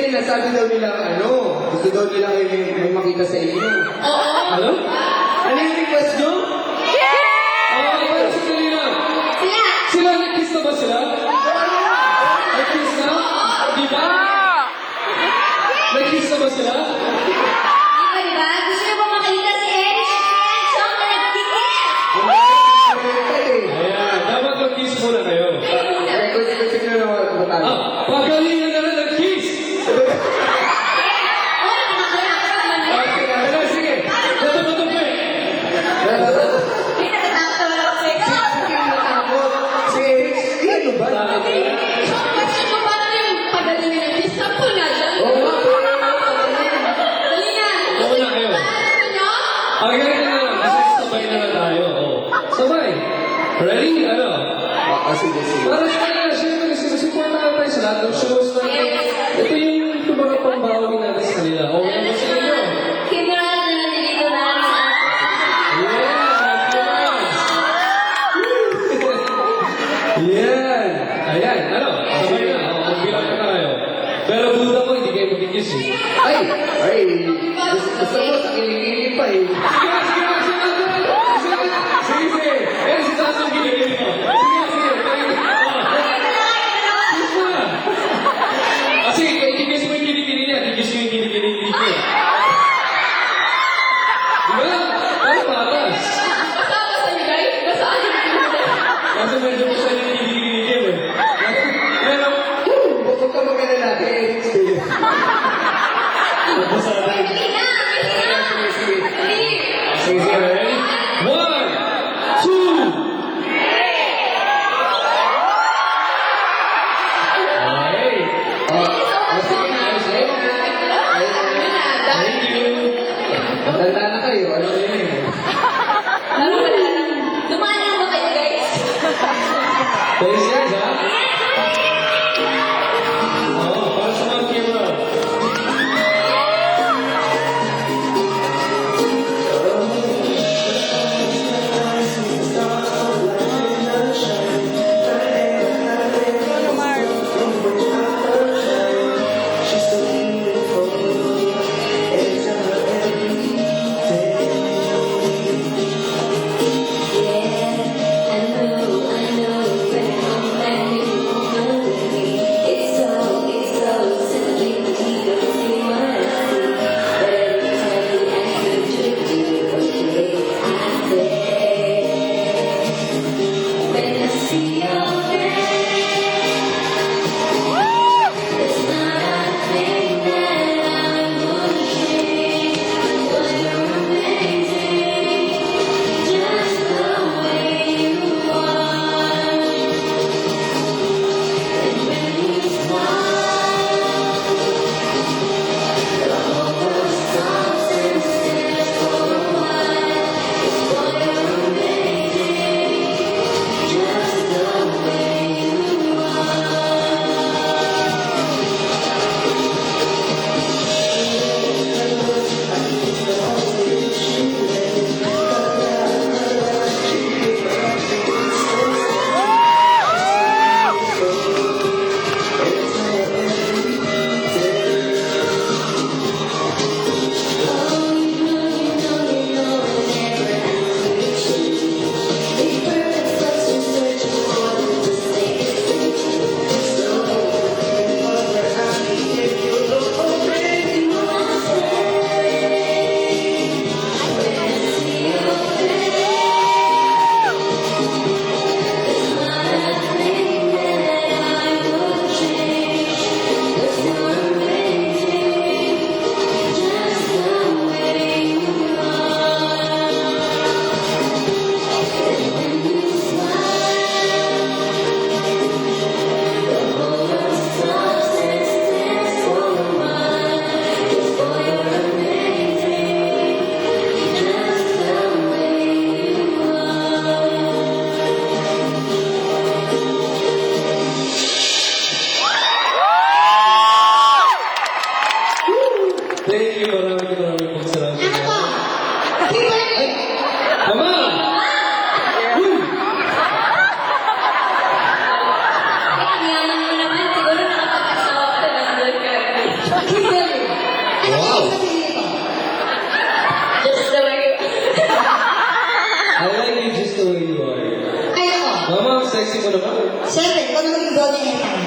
kanina sabi daw nila, gusto daw nila may makita sa inyo. Oo. Ano? Ano yung request nyo? Parang si kanina. Sila, nag-kiss na ba sila? Nag-kiss na? Di ba? Nag-kiss na ba sila? Diba? Gusto niyo ba makita si Eric? Siyang na nagkikis! Ayan, dapat mag-kiss muna kayo. Request nyo na matalo. Pagalingan na rin nag-kiss! Oy, nakakapag naman eh. Sige, ito ba ito, Pe? May natatakot naman ako sa'yo. Si Eric, ano ba? Isang question mo paano yung pagalingan ng kiss? Sample nga dyan. Dali na. Oo na kayo. Paano nyo? Pagalingan na lang, kasi sabay na lang tayo. Sabay. Ready? Ano? Sige. Para sa kanila, syempre, sinusupport na tayo sa lahat ng shows natin. Ito yung mga pambawi natin sa kanila. Okay na sa inyo? Kimura na nandito na sa Yan! Ayan, ano? Sabay na. Magbilang na tayo. Pero buta ko, hindi kayo magkikiss eh. Ay, gusto mo sa kilikili pa eh. Sige. Eh, si Taas ang kilikili mo. Sige. Kiss mo na. Kasi, kikiss mo yung kilikili niya. Kikiss mo yung kilikili niya. Diba? Ano patas? Basa niyo guys? Basaan niyo guys? Kasi medyo gusto niya yung kilikili niya eh. Pero, Huwag ka mag-alala kay Eric Steve. basta na rin. Dali na. Dali. Sige, ready? 1, 2. Okay. Thank you. Matanda na kayo, ano na yun eh. Dumaan lang ba kayo guys? Thanks guys, ha? Para sa mga camera. I know,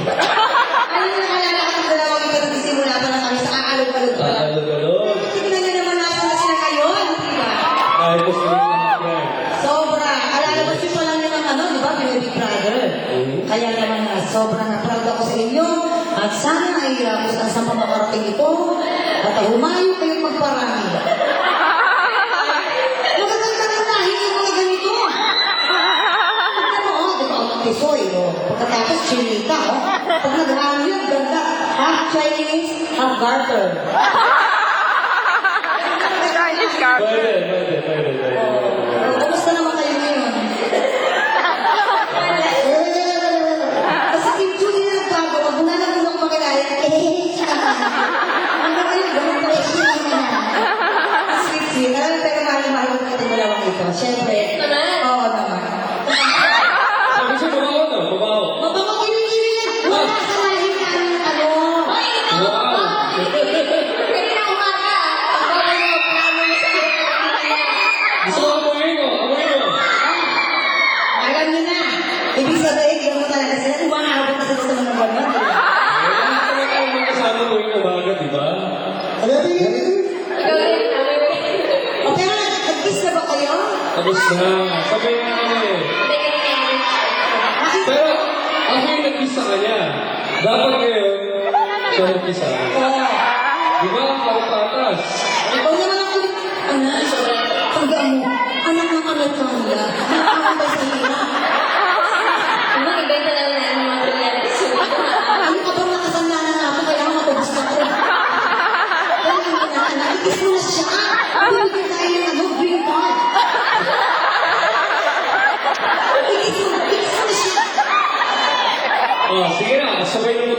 Ano yung nakalala ko ng dalawang ito nagsisimula pa na kami sa aalog-alog pa lang. Alog-alog. Tingnan niyo naman nasa na sila ngayon, di ba? Kahit gusto rin naman yan. Sobra. Alala ko siya pa lang naman ano, di ba? Baby brother. Kaya naman sobrang na-proud ako sa inyo. At sana ay kung saan pa makarating ito. At humayo kayong magparami. Magaganda na lahi yung mga ganito. Tignan mo, di ba? Ang tisoy, pagkatapos chinita, pag nag-ano yun, ganda. Half Chinese, half garter. Pwede. Kumusta naman kayo ngayon? Kasi Kim Chu din nagbago. Pag bunalagulo ko makilala, ang gawin yung ganun pa sweet. Pero mahal-mahal ko natin dalawang ito. Siyempre. Oo naman. Sabi siya, mabaho na, mabaho. Mapapakililigin yan. Wala sa lahi na ano. Wow. Kanina umaga. Gusto ko amoy mo. Alam niyo na. Ibig sabihin, hindi mo talaga sila. Umangahabot na sila sa mga buwan. Kaya tayo magkasama mo yung umaga, di ba? Alam niyo yun? Ikaw rin. O pero nag-kiss na ba kayo? Tapos na. Sabi nga kami. Pero ako yung nag-kiss sa kanya. Dapat ngayon, siya nag-kiss sa akin. Oo. Di ba? Kapatas. Ikaw naman ang kulit. Anak, tandaan mo. Anak ng Alejandra. Nakakabay sa hirap. Ano, ibenta lang na ang mga reality. Ano ka bang nakasandanan na ako kaya matubos na ako? Kaya yung anak, nakikis mo na siya. Bibigyan tayo ng ano, green card. Ikis mo na siya. Oh, sige na. Sabay na mo